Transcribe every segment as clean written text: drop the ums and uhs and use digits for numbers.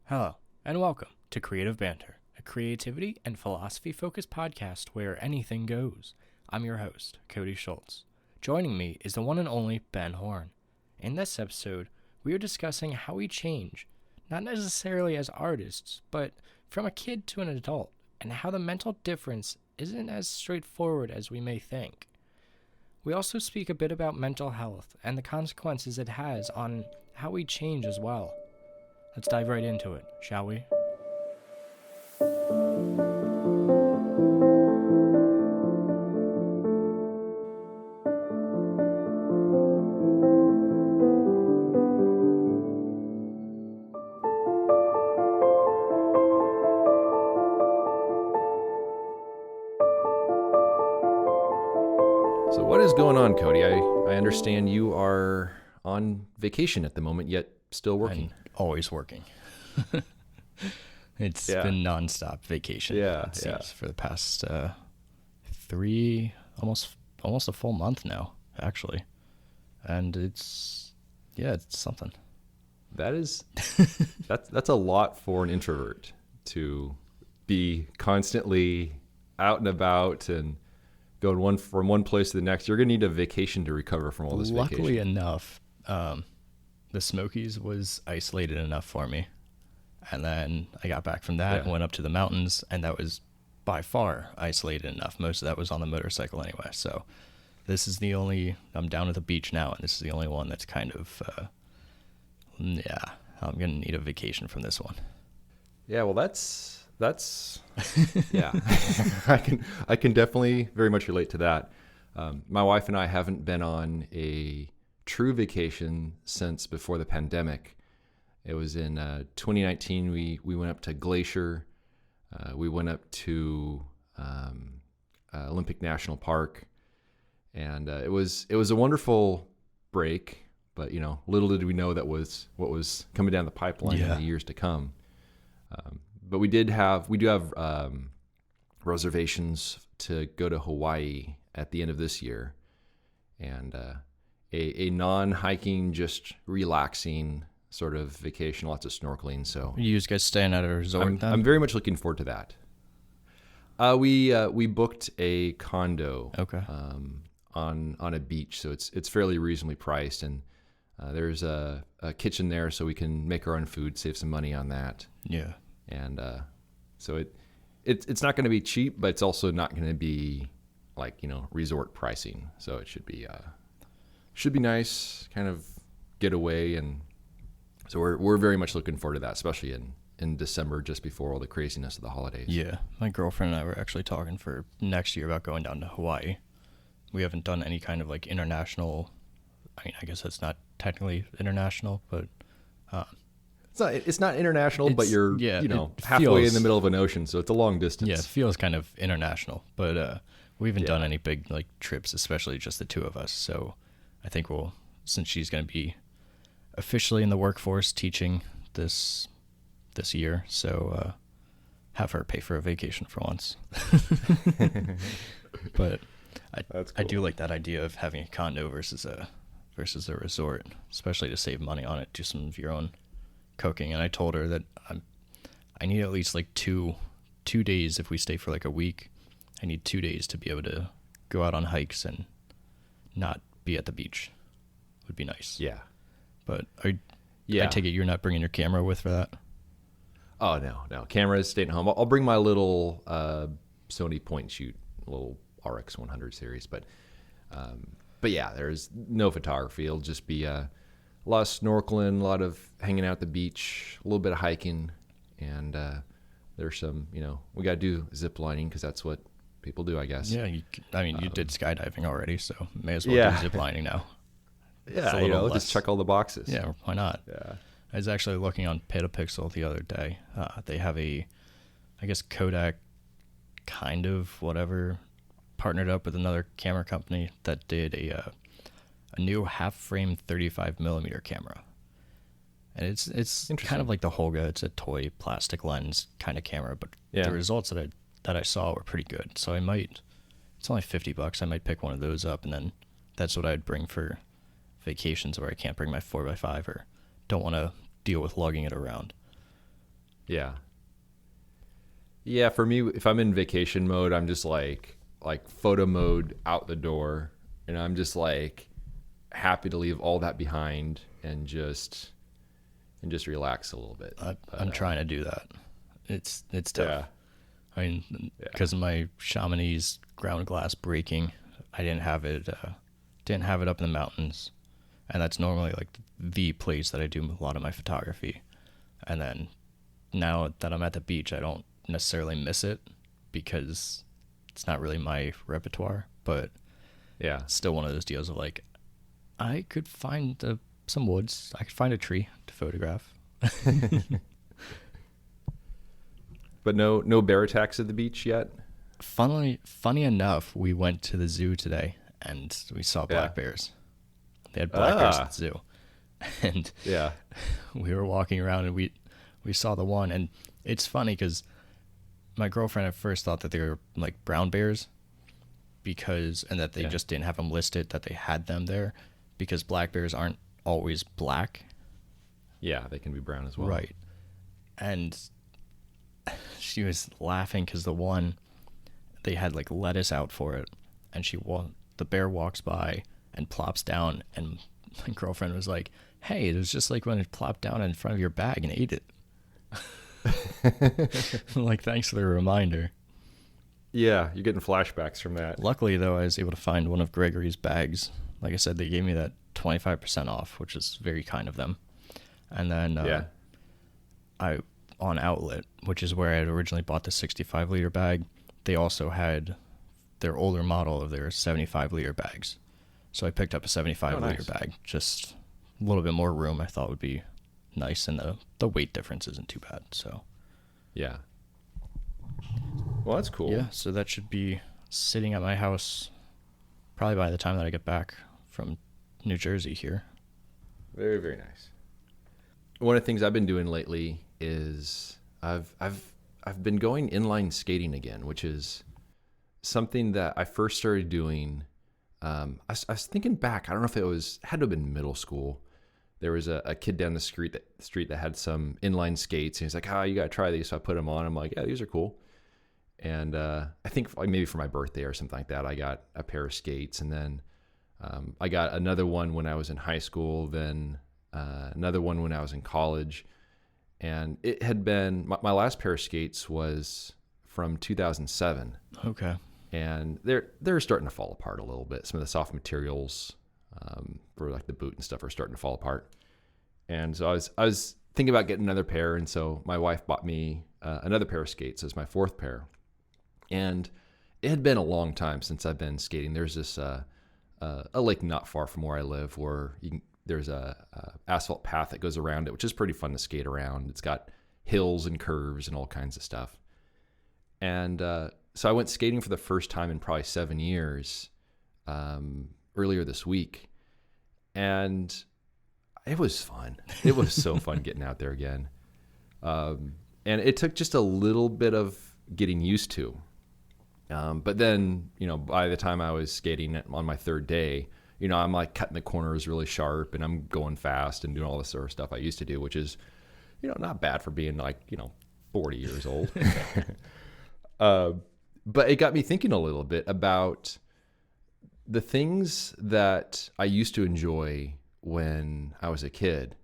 Hello, and welcome to Creative Banter, a creativity and philosophy-focused podcast where anything goes. I'm your host, Cody Schultz. Joining me is the one and only Ben Horn. In this episode, we are discussing how we change, not necessarily as artists, but from a kid to an adult, and how the mental difference isn't as straightforward as we may think. We also speak a bit about mental health and the consequences it has on how we change as well. Let's dive right into it, shall we? So what is going on, Cody? I understand you are on vacation at the moment, yet still working. I'm always working. It's been nonstop vacation. It seems, for the past 3, almost a full month now, actually. And it's something. That's a lot for an introvert to be constantly out and about and going from one place to the next. You're going to need a vacation to recover from all this vacation. Luckily enough, the Smokies was isolated enough for me. And then I got back from that and went up to the mountains, and that was by far isolated enough. Most of that was on the motorcycle anyway. So this is I'm down at the beach now, and this is the only one that's kind of, I'm going to need a vacation from this one. Yeah, well, that's yeah. I can definitely very much relate to that. My wife and I haven't been on a true vacation since before the pandemic. It was in 2019. We went up to Glacier. We went up to Olympic National Park, and it was a wonderful break. But little did we know that was what was coming down the pipeline in the years to come. But we do have reservations to go to Hawaii at the end of this year, and a non-hiking, just relaxing sort of vacation, lots of snorkeling. So You guys staying at a resort then? I'm very much looking forward to that. We booked a condo on a beach, so it's fairly reasonably priced, and there's a kitchen there, so we can make our own food, save some money on that. Yeah. And so it's not going to be cheap, but it's also not going to be like resort pricing. So it should be nice, kind of get away, and so we're very much looking forward to that, especially in December, just before all the craziness of the holidays. Yeah, my girlfriend and I were actually talking for next year about going down to Hawaii. We haven't done any kind of like international. I mean, I guess that's not technically international, but. It's not international, but you're halfway feels, in the middle of an ocean, so it's a long distance. Yeah, it feels kind of international, but we haven't done any big like trips, especially just the two of us. So I think since she's going to be officially in the workforce teaching this year, so have her pay for a vacation for once. But I do like that idea of having a condo versus a resort, especially to save money on it. Do some of your own cooking. And I told her that I need at least like two days. If we stay for like a week, I need 2 days to be able to go out on hikes and not be at the beach. Would be nice. Yeah. But I take it you're not bringing your camera with for that? Oh, no. Camera is staying home. I'll bring my little Sony point and shoot, little RX 100 series. But yeah, there's no photography. It'll just be a lot of snorkeling, a lot of hanging out at the beach, a little bit of hiking, and there's some, we got to do zip lining because that's what people do, I guess. Yeah, you did skydiving already, so may as well do zip lining now. Yeah, just check all the boxes. Yeah, why not? Yeah. I was actually looking on Petapixel the other day. They have Kodak kind of whatever partnered up with another camera company that did a new half-frame 35mm camera. And it's kind of like the Holga. It's a toy plastic lens kind of camera, but the results that I saw were pretty good. So it's only $50. I might pick one of those up, and then that's what I'd bring for vacations where I can't bring my 4x5 or don't want to deal with lugging it around. Yeah. Yeah, for me, if I'm in vacation mode, I'm just like photo mode out the door, and I'm just like happy to leave all that behind and just relax a little bit. I'm trying to do that. It's tough. Yeah. I mean, because of my Chamonix ground glass breaking, I didn't have it up in the mountains, and that's normally like the place that I do a lot of my photography. And then now that I'm at the beach, I don't necessarily miss it because it's not really my repertoire. But Yeah. still one of those deals of like, I could find some woods, I could find a tree to photograph. But no bear attacks at the beach yet? Funny enough, we went to the zoo today and we saw black bears. They had black bears at the zoo. And Yeah. we were walking around and we saw the one. And it's funny because my girlfriend at first thought that they were like brown bears and that they just didn't have them listed, that they had them there because black bears aren't always black. Yeah, they can be brown as well. Right. And she was laughing because the one, they had like lettuce out for it, and the bear walks by and plops down, and my girlfriend was like, hey, it was just like when it plopped down in front of your bag and ate it. Like, thanks for the reminder. Yeah, you're getting flashbacks from that. Luckily, though, I was able to find one of Gregory's bags. Like I said, they gave me that 25% off, which is very kind of them. And then on Outlet, which is where I had originally bought the 65-liter bag, they also had their older model of their 75-liter bags. So I picked up a 75-liter bag. Just a little bit more room I thought would be nice, and the weight difference isn't too bad. So Yeah. Well, that's cool. yeah, so that should be sitting at my house probably by the time that I get back from New Jersey here. Very, very nice. One of the things I've been doing lately is I've been going inline skating again, which is something that I first started doing. I was thinking back. I don't know if it had to have been middle school. There was a kid down the street that had some inline skates, and he's like, you gotta try these. So I put them on. I'm like, yeah, these are cool. And I think maybe for my birthday or something like that, I got a pair of skates, and then I got another one when I was in high school. Then another one when I was in college. And it had been, my last pair of skates was from 2007. Okay. And they're starting to fall apart a little bit. Some of the soft materials for like the boot and stuff are starting to fall apart. And so I was thinking about getting another pair. And so my wife bought me another pair of skates as my fourth pair. And it had been a long time since I've been skating. There's this a lake not far from where I live where there's a asphalt path that goes around it, which is pretty fun to skate around. It's got hills and curves and all kinds of stuff. And so I went skating for the first time in probably 7 years earlier this week. And it was fun. It was so fun getting out there again. And it took just a little bit of getting used to. But then, by the time I was skating on my third day, I'm like cutting the corners really sharp and I'm going fast and doing all this sort of stuff I used to do, which is, not bad for being like, 40 years old. But it got me thinking a little bit about the things that I used to enjoy when I was a kid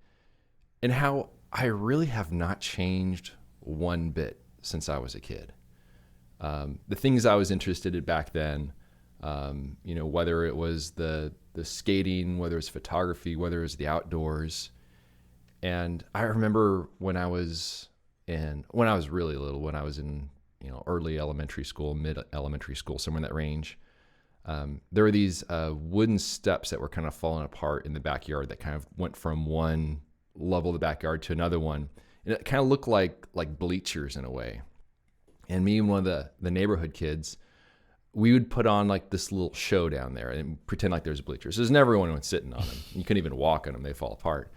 and how I really have not changed one bit since I was a kid. The things I was interested in back then, whether it was the skating, whether it's photography, whether it was the outdoors. And I remember when I was really little, when I was in, early elementary school, mid elementary school, somewhere in that range, there were these wooden steps that were kind of falling apart in the backyard that kind of went from one level of the backyard to another one. And it kind of looked like bleachers in a way. And me and one of the neighborhood kids, we would put on like this little show down there and pretend like there's bleachers. There's never anyone sitting on them. You couldn't even walk on them. They fall apart.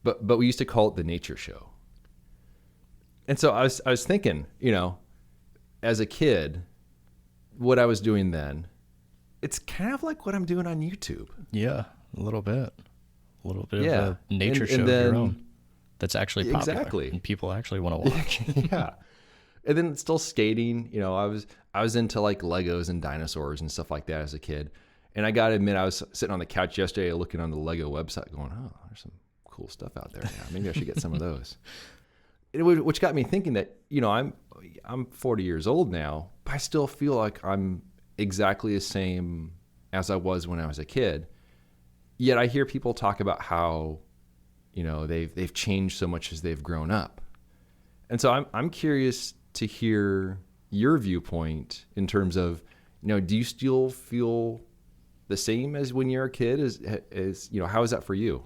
But we used to call it the nature show. And so I was thinking, as a kid, what I was doing then, it's kind of like what I'm doing on YouTube. Yeah, a little bit. A little bit Yeah. of a nature show and of then, your own. that's actually popular. Exactly. And people actually want to watch. Yeah. And then still skating, I was into like Legos and dinosaurs and stuff like that as a kid. And I got to admit, I was sitting on the couch yesterday looking on the Lego website going, oh, there's some cool stuff out there now. Maybe I should get some of those. Which got me thinking that, I'm 40 years old now, but I still feel like I'm exactly the same as I was when I was a kid. Yet I hear people talk about how, they've changed so much as they've grown up. And so I'm curious to hear your viewpoint in terms of, do you still feel the same as when you're a kid? As how is that for you?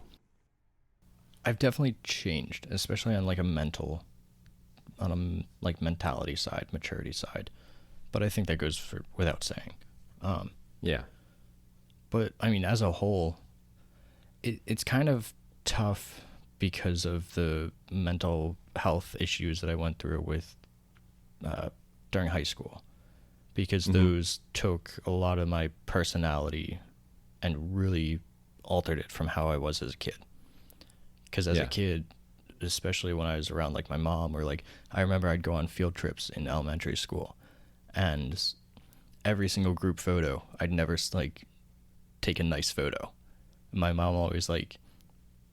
I've definitely changed, especially on like mentality side, maturity side. But I think that goes without saying. Yeah. But I mean, as a whole, it's kind of tough because of the mental health issues that I went through with during high school, because those took a lot of my personality and really altered it from how I was as a kid. Because as a kid, especially when I was around like my mom, or like I remember I'd go on field trips in elementary school, and every single group photo, I'd never like take a nice photo. My mom always like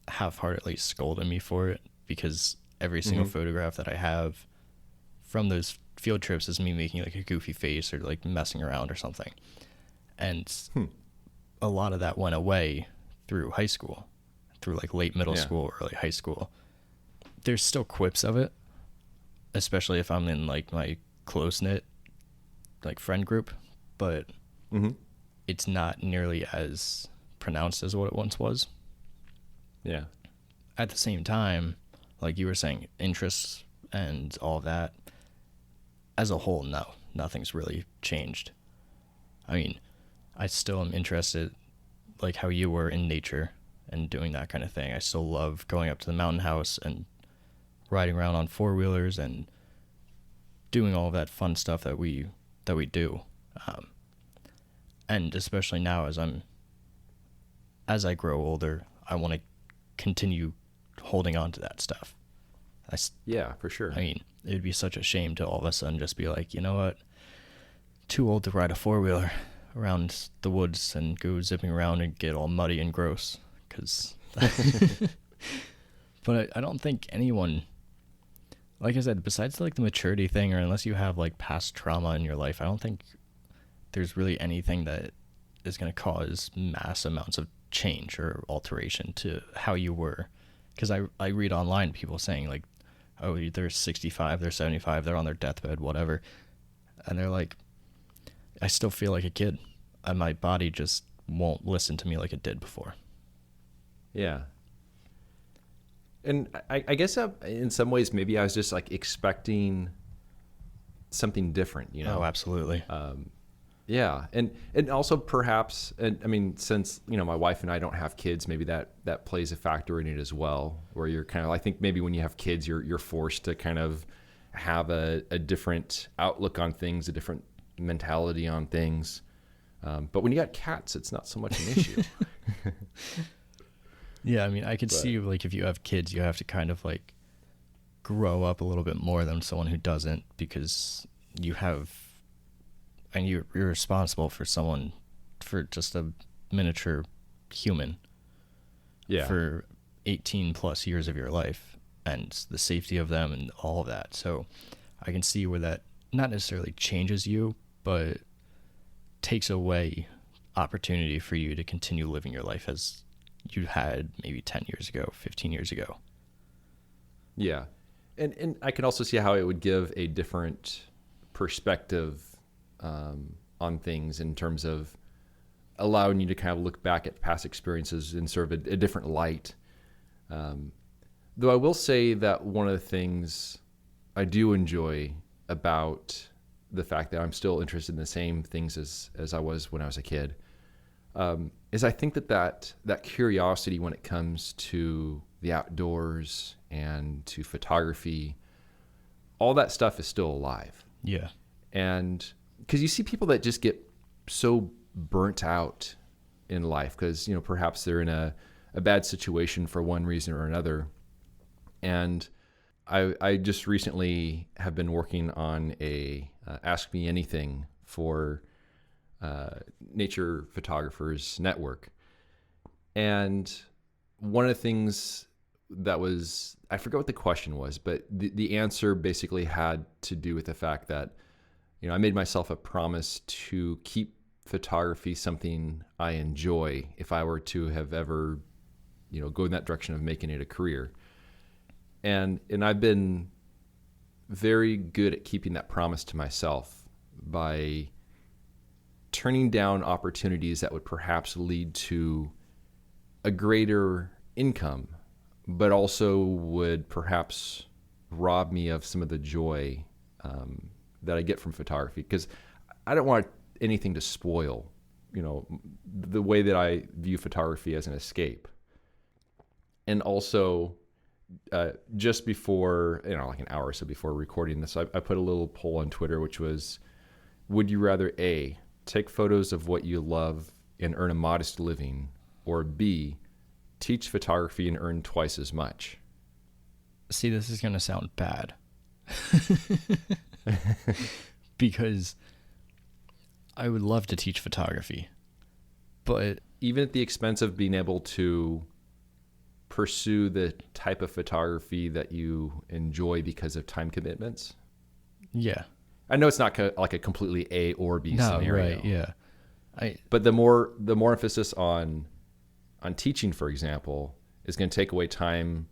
half-heartedly scolded me for it, because every single photograph that I have from those field trips is me making like a goofy face or like messing around or something. And a lot of that went away through high school, through like late middle school, early high school. There's still quips of it, especially if I'm in like my close-knit like friend group, but it's not nearly as pronounced as what it once was. Yeah. At the same time, like you were saying, interests and all that, as a whole, no, nothing's really changed. I mean, I still am interested, like how you were, in nature and doing that kind of thing. I still love going up to the mountain house and riding around on four-wheelers and doing all of that fun stuff that we do. And especially now as I grow older, I want to continue holding on to that stuff. Yeah, for sure. I mean, it would be such a shame to all of a sudden just be like, you know what, too old to ride a four-wheeler around the woods and go zipping around and get all muddy and gross. But I don't think anyone, like I said, besides like the maturity thing, or unless you have like past trauma in your life, I don't think there's really anything that is going to cause mass amounts of change or alteration to how you were. Because I read online people saying like, oh, they're 65, they're 75, they're on their deathbed, whatever. And they're like, I still feel like a kid. And my body just won't listen to me like it did before. Yeah. And I guess in some ways, maybe I was just like expecting something different, Oh, absolutely. Yeah. And also perhaps, and I mean, since, my wife and I don't have kids, maybe that plays a factor in it as well, where you're kind of, I think maybe when you have kids, you're forced to kind of have a different outlook on things, a different mentality on things. But when you got cats, it's not so much an issue. Yeah. I mean, I could see like if you have kids, you have to kind of like grow up a little bit more than someone who doesn't, because you have, and you're responsible for someone, for just a miniature human, for 18 plus years of your life, and the safety of them and all of that. So I can see where that not necessarily changes you, but takes away opportunity for you to continue living your life as you had maybe 10 years ago, 15 years ago. Yeah. And I can also see how it would give a different perspective on things, in terms of allowing you to kind of look back at past experiences in sort of a different light. Though I will say that one of the things I do enjoy about the fact that I'm still interested in the same things as I was when I was a kid, is I think that curiosity when it comes to the outdoors and to photography, all that stuff is still alive. Yeah. And because you see people that just get so burnt out in life because, perhaps they're in a bad situation for one reason or another. And I just recently have been working on a Ask Me Anything for nature photographers network. And one of the things that was, I forget what the question was, but the answer basically had to do with the fact that, I made myself a promise to keep photography something I enjoy if I were to have ever, go in that direction of making it a career. And I've been very good at keeping that promise to myself by turning down opportunities that would perhaps lead to a greater income, but also would perhaps rob me of some of the joy that I get from photography. Because I don't want anything to spoil, the way that I view photography as an escape. And also, just before, like an hour or so before recording this, I put a little poll on Twitter, which was, would you rather A, take photos of what you love and earn a modest living, or B, teach photography and earn twice as much? See, this is going to sound bad. Because I would love to teach photography, but even at the expense of being able to pursue the type of photography that you enjoy because of time commitments? Yeah. I know it's not like a completely A or B scenario. Right, yeah. But the more emphasis on teaching, for example, is going to take away time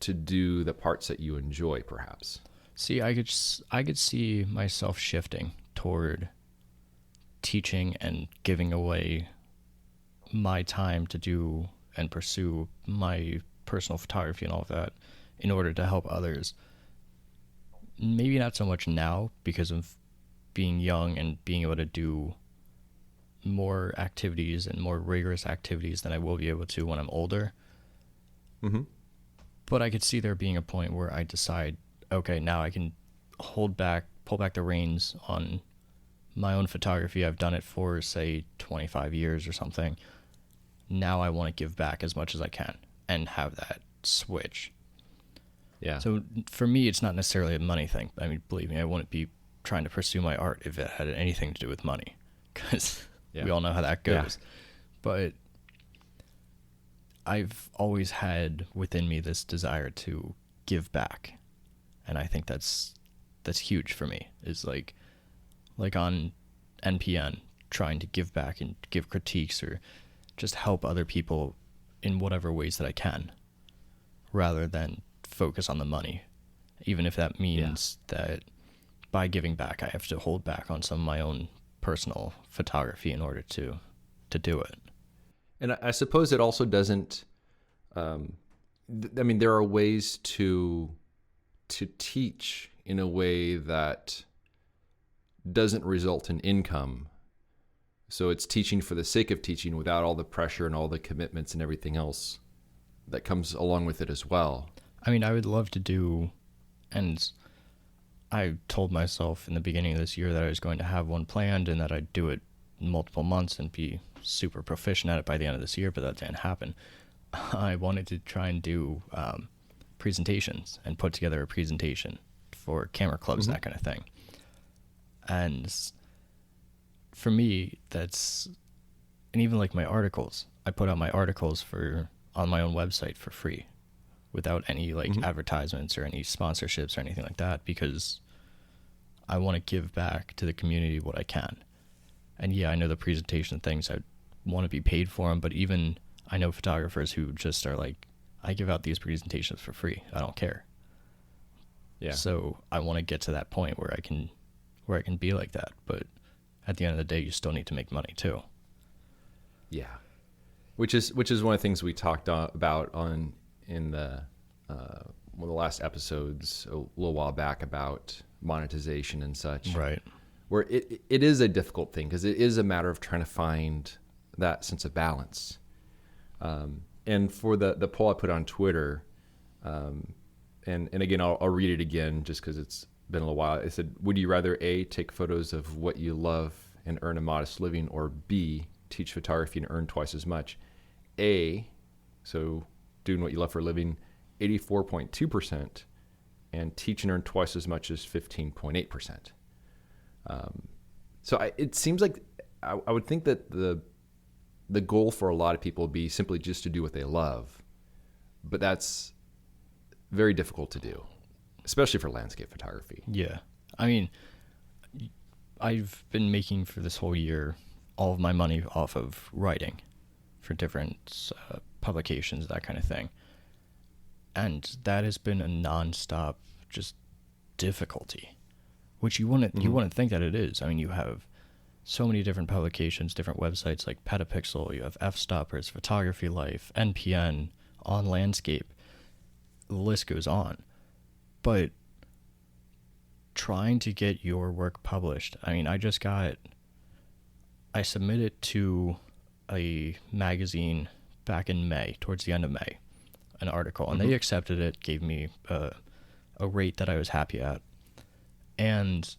to do the parts that you enjoy, perhaps. See, I could see myself shifting toward teaching and giving away my time to do and pursue my personal photography and all of that in order to help others. Maybe not so much now because of being young and being able to do more activities and more rigorous activities than I will be able to when I'm older. Mm-hmm. But I could see there being a point where I decide, okay, now I can pull back the reins on my own photography. I've done it for, say, 25 years or something. Now I want to give back as much as I can and have that switch. Yeah. So for me, it's not necessarily a money thing. I mean, believe me, I wouldn't be trying to pursue my art if it had anything to do with money, because we all know how that goes. Yeah. But I've always had within me this desire to give back, and I think that's huge for me. Is like on NPN, trying to give back and give critiques or just help other people in whatever ways that I can, rather than focus on the money, even if that means that by giving back, I have to hold back on some of my own personal photography in order to do it. And I suppose it also doesn't, there are ways to teach in a way that doesn't result in income. So it's teaching for the sake of teaching without all the pressure and all the commitments and everything else that comes along with it as well. I mean, I would love to do, and I told myself in the beginning of this year that I was going to have one planned and that I'd do it in multiple months and be super proficient at it by the end of this year, but that didn't happen. I wanted to try and do presentations and put together a presentation for camera clubs, that kind of thing. And for me, and even like my articles, I put out my articles on my own website for free without any advertisements or any sponsorships or anything like that, because I want to give back to the community what I can. And yeah, I know the presentation things, I want to be paid for them, but even I know photographers who just are like, I give out these presentations for free. I don't care. Yeah. So I want to get to that point where I can be like that. But at the end of the day, you still need to make money too. Yeah. Which is one of the things we talked about in the one of the last episodes a little while back about monetization and such. Right. Where it is a difficult thing because it is a matter of trying to find that sense of balance. And for the poll I put on Twitter, and again, I'll read it again just because it's been a little while. It said, would you rather A, take photos of what you love and earn a modest living, or B, teach photography and earn twice as much? A, so doing what you love for a living, 84.2%, and teach and earn twice as much as 15.8%. It seems like I would think that the goal for a lot of people would be simply just to do what they love, but that's very difficult to do, especially for landscape photography. Yeah. I mean, I've been making for this whole year all of my money off of writing for different publications, that kind of thing. And that has been a nonstop just difficulty, which you wouldn't think that it is. I mean, you have so many different publications, different websites like Petapixel, you have F-Stoppers, Photography Life, NPN, On Landscape. The list goes on. But trying to get your work published, I mean, I submitted to a magazine back in May, towards the end of May, an article, and they accepted it, gave me a rate that I was happy at. And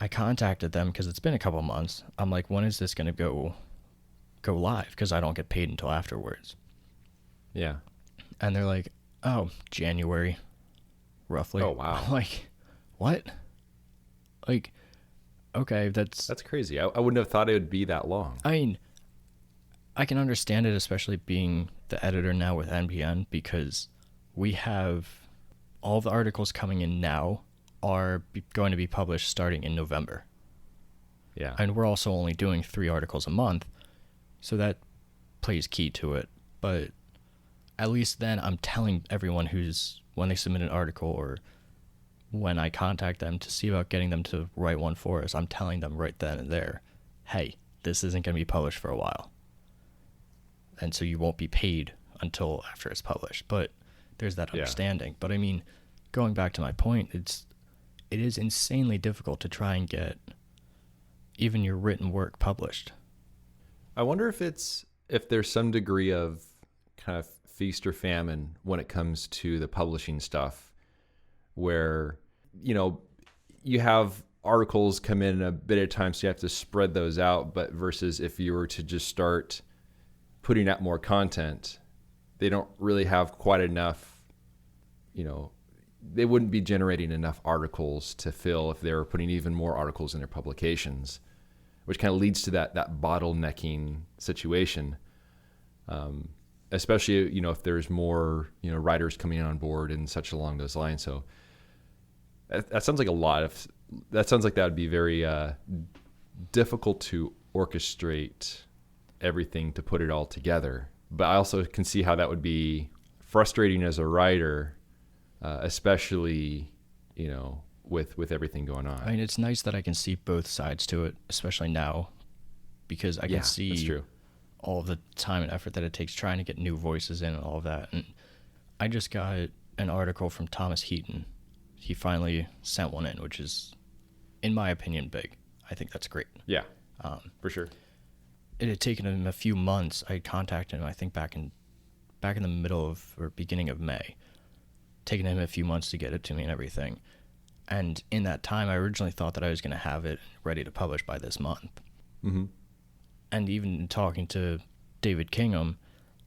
I contacted them because it's been a couple months. I'm like, when is this going to go live? Because I don't get paid until afterwards. Yeah. And they're like, oh, January, roughly. Oh, wow. I'm like, what? Like, okay, that's crazy. I wouldn't have thought it would be that long. I mean, I can understand it, especially being the editor now with NPN, because we have all the articles coming in now are going to be published starting in November. Yeah. And we're also only doing 3 articles a month, so that plays key to it. But at least then I'm telling everyone when they submit an article or when I contact them to see about getting them to write one for us, I'm telling them right then and there, hey, this isn't going to be published for a while. And so you won't be paid until after it's published. But there's that understanding. Yeah. But I mean, going back to my point, it is insanely difficult to try and get even your written work published. I wonder if there's some degree of kind of feast or famine when it comes to the publishing stuff, where, you have articles come in a bit at a time, so you have to spread those out. But versus if you were to just start putting out more content, they don't really have quite enough, they wouldn't be generating enough articles to fill if they were putting even more articles in their publications, which kind of leads to that bottlenecking situation. Especially, if there's more, writers coming on board and such along those lines. So that sounds like that would be very difficult to orchestrate everything to put it all together. But I also can see how that would be frustrating as a writer, especially, with everything going on. I mean, it's nice that I can see both sides to it, especially now, because I can see that's true. all of the time and effort that it takes trying to get new voices in and all of that. And I just got an article from Thomas Heaton. He finally sent one in, which is, in my opinion, big. I think that's great. Yeah, for sure. It had taken him a few months. I contacted him, I think, back in the middle of or beginning of May. Taking him a few months to get it to me and everything. And in that time, I originally thought that I was going to have it ready to publish by this month. Mm-hmm. And even talking to David Kingham,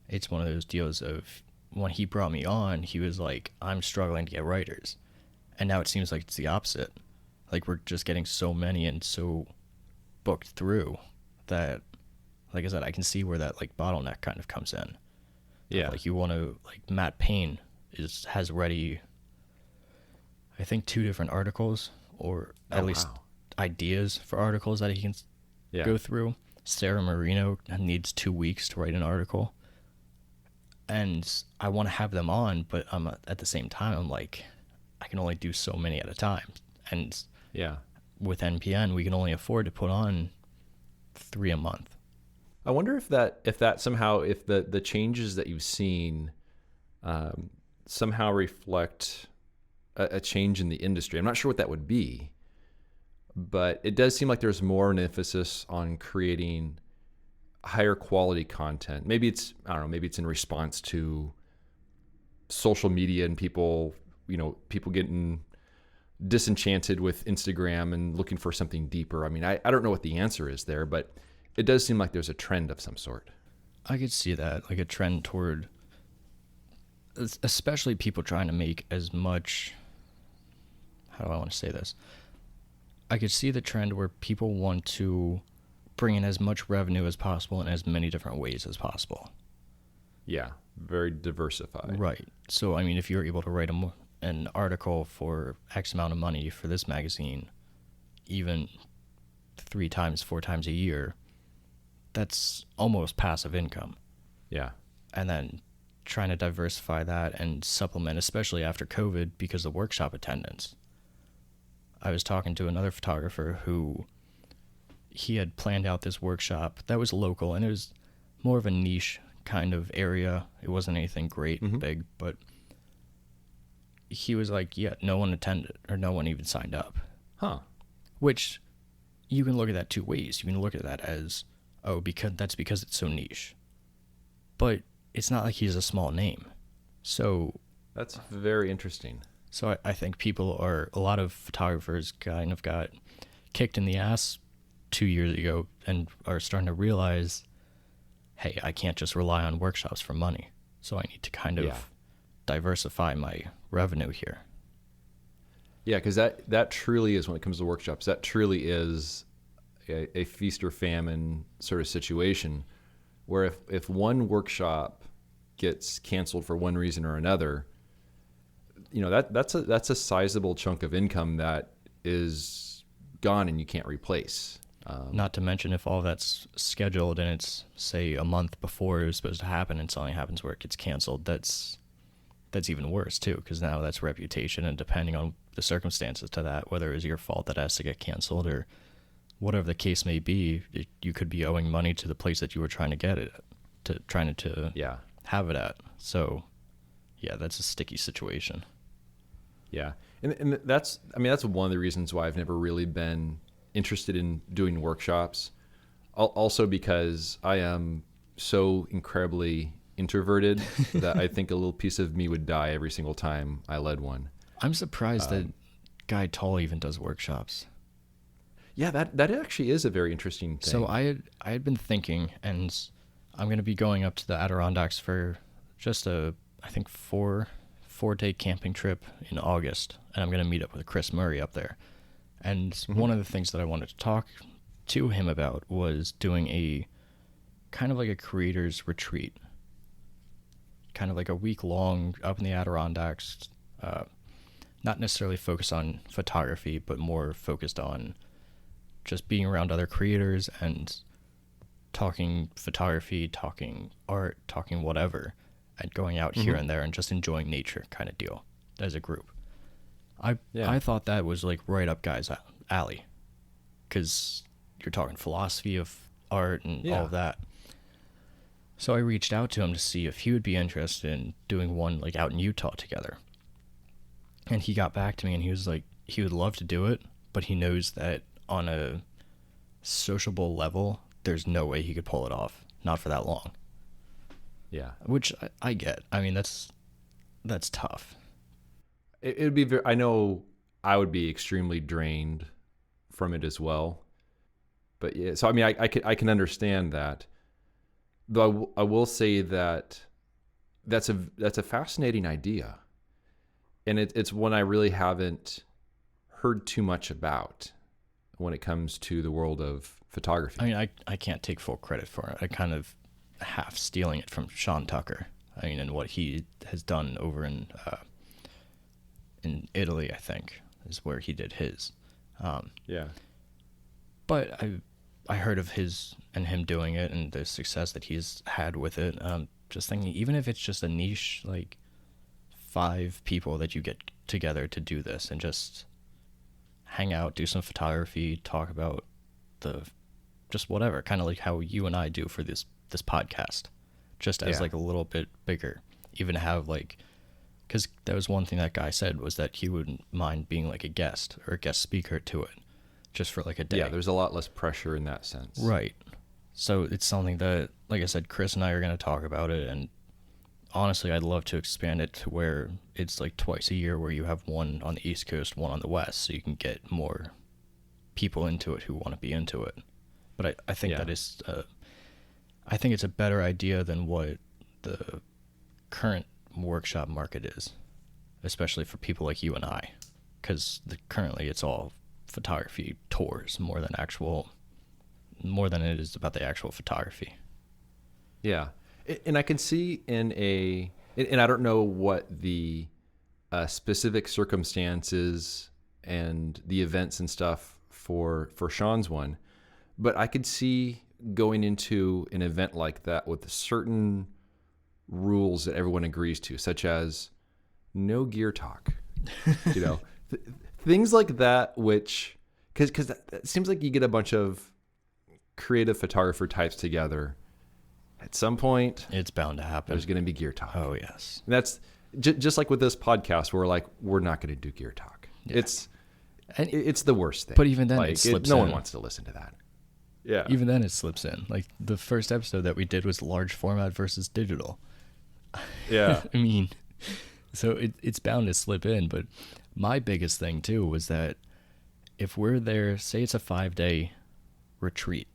it's one of those deals of when he brought me on, he was like, I'm struggling to get writers. And now it seems like it's the opposite. Like, we're just getting so many and so booked through that, like I said, I can see where that bottleneck kind of comes in. Yeah. You want to, Matt Payne has ready, I think, 2 different articles, or at least ideas for articles that he can go through. Sarah Marino needs 2 weeks to write an article. And I want to have them on, but at the same time, I'm like, I can only do so many at a time. And with NPN, we can only afford to put on 3 a month. I wonder if that somehow, if the changes that you've seen somehow reflect a change in the industry. I'm not sure what that would be, but it does seem like there's more an emphasis on creating higher quality content. Maybe it's in response to social media and people getting disenchanted with Instagram and looking for something deeper. I mean, I don't know what the answer is there, but it does seem like there's a trend of some sort. I could see that, like a trend toward especially people trying to make as much, how do I want to say this? I could see the trend where people want to bring in as much revenue as possible in as many different ways as possible. Yeah, very diversified. Right. So, I mean, if you're able to write an article for X amount of money for this magazine, even 3 times, 4 times a year, that's almost passive income. Yeah. And then trying to diversify that and supplement, especially after COVID, because of workshop attendance. I was talking to another photographer who he had planned out this workshop that was local, and it was more of a niche kind of area. It wasn't anything great, big, but he was like, yeah, no one attended, or no one even signed up. Huh. Which you can look at that 2 ways. You can look at that as, oh, because it's so niche. But it's not like he's a small name. So that's very interesting. So I think a lot of photographers kind of got kicked in the ass 2 years ago and are starting to realize, hey, I can't just rely on workshops for money. So I need to kind of diversify my revenue here. Yeah, because that truly is, when it comes to workshops, that truly is a feast or famine sort of situation, where if one workshop gets canceled for one reason or another, that's a sizable chunk of income that is gone and you can't replace. Not to mention if all that's scheduled and it's, say, a month before it was supposed to happen and something happens where it gets canceled, that's even worse too, because now that's reputation, and depending on the circumstances to that, whether it was your fault that has to get canceled or whatever the case may be, you could be owing money to the place that you were trying to get it, to have it at. So, yeah, that's a sticky situation. Yeah, and that's one of the reasons why I've never really been interested in doing workshops. Also because I am so incredibly introverted that I think a little piece of me would die every single time I led one. I'm surprised that Guy Tall even does workshops. Yeah, that actually is a very interesting thing. So I had been thinking, and I'm going to be going up to the Adirondacks for just I think 4-day camping trip in August, and I'm going to meet up with Chris Murray up there. And one of the things that I wanted to talk to him about was doing a kind of like a creator's retreat, kind of like a week long up in the Adirondacks, not necessarily focused on photography, but more focused on just being around other creators and talking photography, talking art, talking whatever, and going out here and there and just enjoying nature kind of deal as a group. I thought that was like right up Guy's alley, because you're talking philosophy of art and all of that. So I reached out to him to see if he would be interested in doing one like out in Utah together. And he got back to me and he was like, he would love to do it, but he knows that on a sociable level, there's no way he could pull it off. Not for that long. Yeah. Which I get. I mean, that's tough. It would be I know I would be extremely drained from it as well. But yeah, so I mean, I can understand that. Though I will say that that's a fascinating idea, and it's one I really haven't heard too much about when it comes to the world of photography. I mean, I can't take full credit for it. I kind of half stealing it from Sean Tucker. I mean, and what he has done over in Italy, I think, is where he did his. But I heard of him doing it and the success that he's had with it. Just thinking, even if it's just a niche, like 5 people that you get together to do this and just hang out, do some photography, talk about just whatever, kind of like how you and I do for this podcast, just as like a little bit bigger. Even have like, because that was one thing that guy said, was that he wouldn't mind being like a guest or a guest speaker to it, just for like a day. Yeah, there's a lot less pressure in that sense. Right. So it's something that, like I said, Chris and I are going to talk about it, and honestly, I'd love to expand it to where it's like twice a year, where you have one on the East Coast, one on the West, so you can get more people into it who want to be into it. But I think that is, I think it's a better idea than what the current workshop market is, especially for people like you and I, because currently it's all photography tours more than it is about the actual photography. Yeah. And I can see and I don't know what the specific circumstances and the events and stuff for Sean's one, but I could see going into an event like that with certain rules that everyone agrees to, such as no gear talk, things like that, which, because it seems like you get a bunch of creative photographer types together. At some point, it's bound to happen. There's going to be gear talk. Oh, yes. And that's just like with this podcast, we're not going to do gear talk. Yeah. It's the worst thing. But even then, it slips in. No one wants to listen to that. Yeah. Even then, it slips in. Like, the first episode that we did was large format versus digital. Yeah. I mean, so it's bound to slip in. But my biggest thing, too, was that if we're there, say it's a 5-day retreat,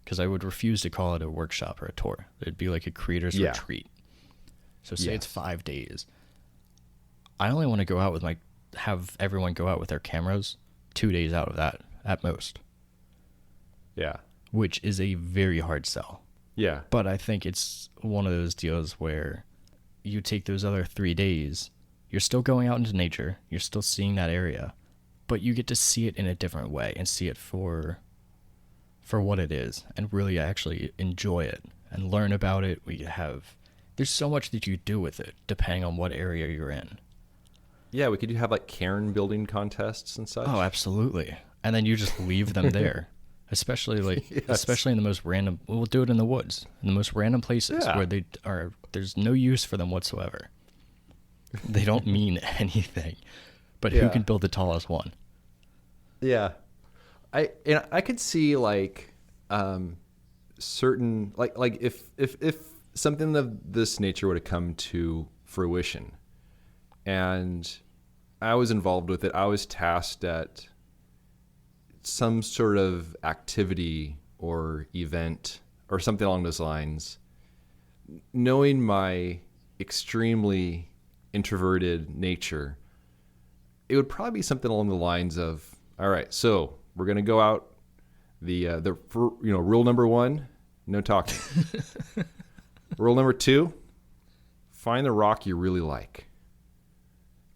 because I would refuse to call it a workshop or a tour. It'd be like a creator's retreat. So say it's 5 days. I only want to go out have everyone go out with their cameras 2 days out of that at most. Yeah. Which is a very hard sell. Yeah. But I think it's one of those deals where you take those other 3 days, you're still going out into nature, you're still seeing that area, but you get to see it in a different way and see it for what it is and really actually enjoy it and learn about it. There's so much that you do with it depending on what area you're in. Yeah, we could have like cairn building contests and such. Oh, absolutely. And then you just leave them there. Especially in the most random, we'll do it in the woods, in the most random places where there's no use for them whatsoever. They don't mean anything, but who can build the tallest one? Yeah. I could see like certain like if something of this nature would have come to fruition and I was involved with it, I was tasked at some sort of activity or event or something along those lines, knowing my extremely introverted nature, it would probably be something along the lines of, all right, so we're going to go out. Rule number 1, no talking. Rule number 2, find the rock you really like.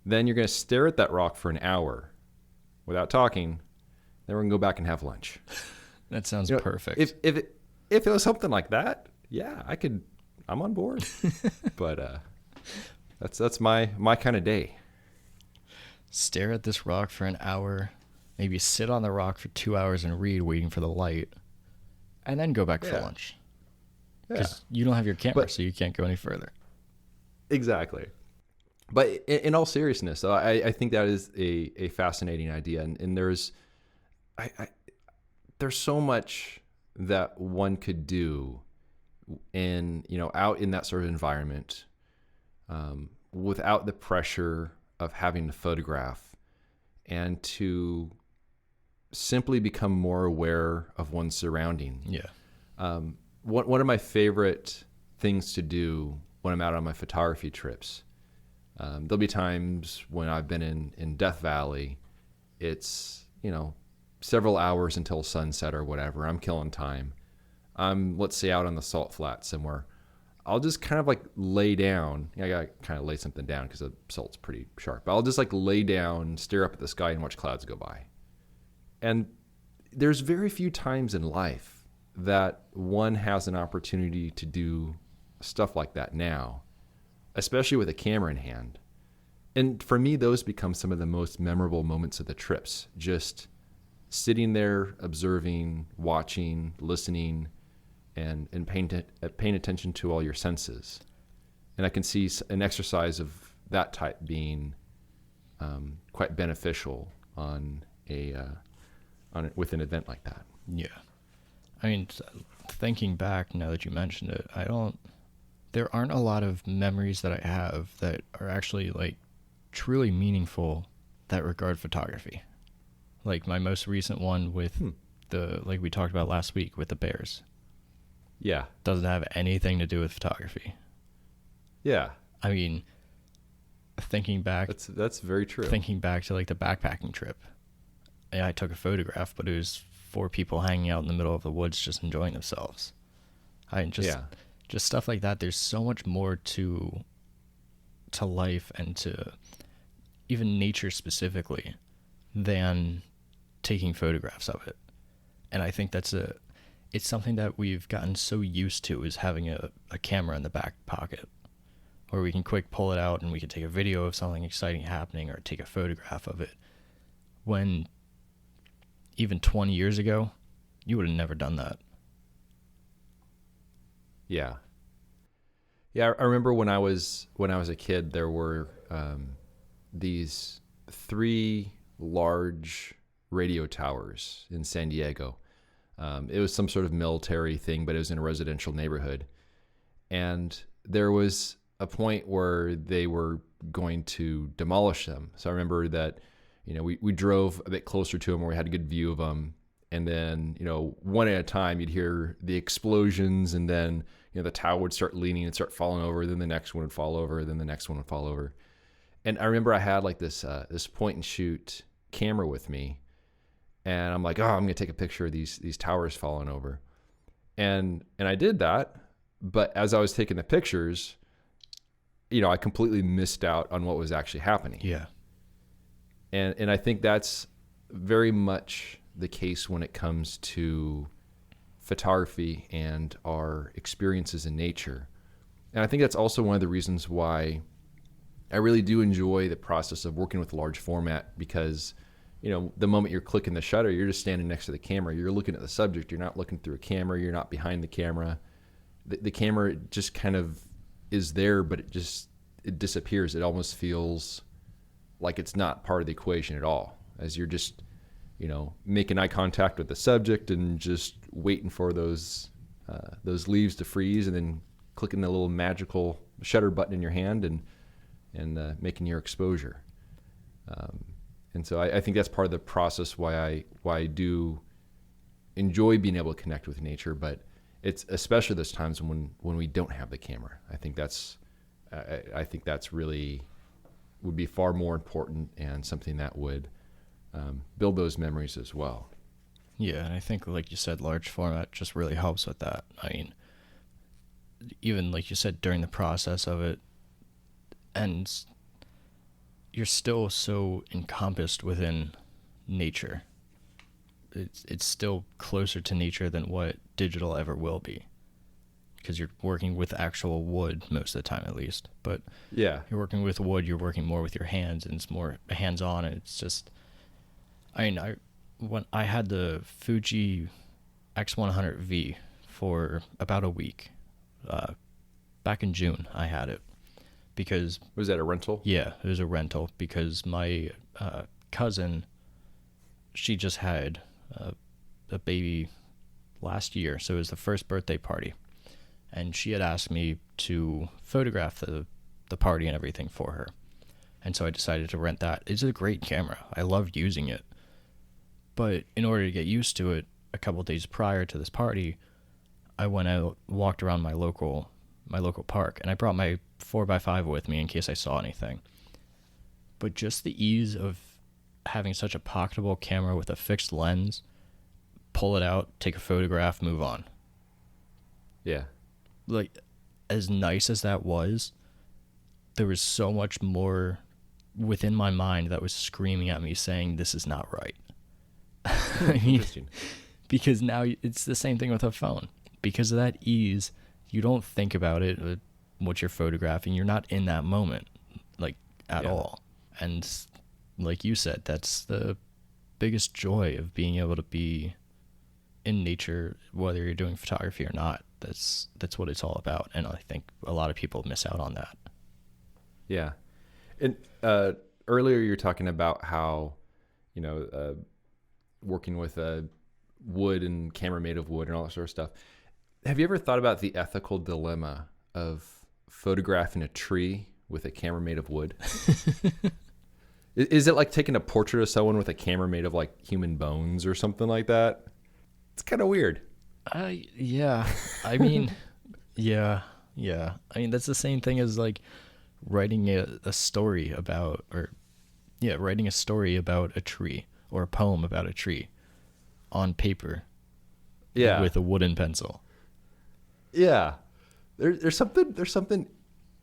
Then you're going to stare at that rock for an hour without talking. Then we're going to go back and have lunch. That sounds perfect. If it was something like that, yeah, I'm on board. But that's my kind of day. Stare at this rock for an hour, maybe sit on the rock for 2 hours and read, waiting for the light, and then go back for lunch. Because you don't have your camera, so you can't go any further. Exactly. But in all seriousness, I think that is a fascinating idea, and there's so much that one could do out in that sort of environment, without the pressure of having to photograph, and to simply become more aware of one's surroundings. Yeah. One of my favorite things to do when I'm out on my photography trips, there'll be times when I've been in Death Valley. It's, several hours until sunset or whatever. I'm killing time. I'm, let's say, out on the salt flat somewhere. I'll just kind of like lay down. I got to kind of lay something down because the salt's pretty sharp. But I'll just like lay down, stare up at the sky, and watch clouds go by. And there's very few times in life that one has an opportunity to do stuff like that now, especially with a camera in hand. And for me, those become some of the most memorable moments of the trips. Just sitting there, observing, watching, listening, and paying attention to all your senses. And I can see an exercise of that type being quite beneficial with an event like that. Yeah. I mean, thinking back now that you mentioned it, there aren't a lot of memories that I have that are actually like truly meaningful that regard photography. Like my most recent one with like we talked about last week with the bears. Yeah. Doesn't have anything to do with photography. Yeah. I mean, thinking back, That's very true. thinking back to like the backpacking trip. Yeah, I took a photograph, but it was 4 people hanging out in the middle of the woods just enjoying themselves. Just stuff like that. There's so much more to life and to even nature specifically than taking photographs of it. And I think it's something that we've gotten so used to, is having a camera in the back pocket where we can quick pull it out and we can take a video of something exciting happening or take a photograph of it. When even 20 years ago, you would have never done that. Yeah. Yeah, I remember when I was a kid, there were these 3 large radio towers in San Diego. It was some sort of military thing, but it was in a residential neighborhood. And there was a point where they were going to demolish them. So I remember that, we drove a bit closer to them where we had a good view of them. And then, one at a time, you'd hear the explosions, and then, the tower would start leaning and start falling over. Then the next one would fall over. Then the next one would fall over. And I remember I had like this point and shoot camera with me, and I'm like, I'm gonna take a picture of these towers falling over, and I did that. But as I was taking the pictures, I completely missed out on what was actually happening. Yeah. And I think that's very much the case when it comes to photography and our experiences in nature. And I think that's also one of the reasons why I really do enjoy the process of working with large format, because, the moment you're clicking the shutter, you're just standing next to the camera. You're looking at the subject. You're not looking through a camera. You're not behind the camera. The camera just kind of is there, but it disappears. It almost feels like it's not part of the equation at all, as you're just, making eye contact with the subject and just waiting for those leaves to freeze, and then clicking the little magical shutter button in your hand and making your exposure. And so I think that's part of the process why I do enjoy being able to connect with nature, but it's especially those times when we don't have the camera. I think that's really would be far more important, and something that would build those memories as well. Yeah, and I think, like you said, large format just really helps with that. I mean, even like you said, during the process of it, and you're still so encompassed within nature. It's still closer to nature than what digital ever will be, because you're working with actual wood most of the time, at least. But yeah, you're working with wood, you're working more with your hands, and it's more hands-on, and it's just, when I had the Fuji X100V for about a week, back in June, I had it. Because was that a rental? Yeah, it was a rental, because my cousin, she just had a baby last year, so it was the first birthday party, and she had asked me to photograph the party and everything for her, and so I decided to rent that. It's a great camera. I loved using it, but in order to get used to it, a couple of days prior to this party, I went out, walked around my local park, and I brought my 4x5 with me in case I saw anything. But just the ease of having such a pocketable camera with a fixed lens, pull it out, take a photograph, move on. Yeah. Like, as nice as that was, there was so much more within my mind that was screaming at me saying, this is not right. I mean, Interesting. Because now it's the same thing with a phone. Because of that ease, you don't think about it, what you're photographing. You're not in that moment, like, at all. And like you said, that's the biggest joy of being able to be in nature, whether you're doing photography or not. That's what it's all about. And I think a lot of people miss out on that. Yeah. And earlier you were talking about how, working with wood and camera made of wood and all that sort of stuff. Have you ever thought about the ethical dilemma of photographing a tree with a camera made of wood? Is it like taking a portrait of someone with a camera made of like human bones or something like that? It's kind of weird. Yeah. I mean, yeah. I mean, that's the same thing as like writing a story about, writing a story about a tree or a poem about a tree on paper with a wooden pencil. Yeah. There's something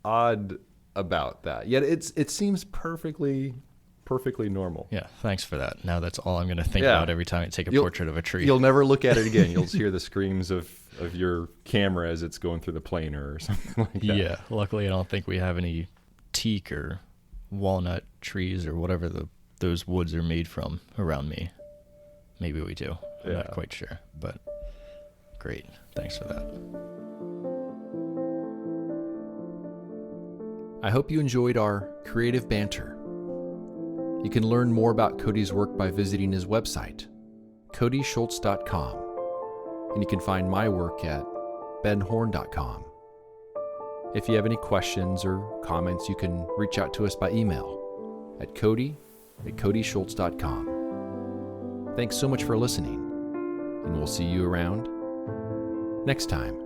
odd about that. Yet it seems perfectly normal. Yeah, thanks for that. Now that's all I'm going to think about every time I take a portrait of a tree. You'll never look at it again. You'll just hear the screams of your camera as it's going through the planer or something like that. Yeah, luckily I don't think we have any teak or walnut trees or whatever those woods are made from around me. Maybe we do. I'm not quite sure, but great. Thanks for that. I hope you enjoyed our creative banter. You can learn more about Cody's work by visiting his website, codyschultz.com, and you can find my work at benhorn.com. If you have any questions or comments, you can reach out to us by email at cody@codyschultz.com. Thanks so much for listening, and we'll see you around next time.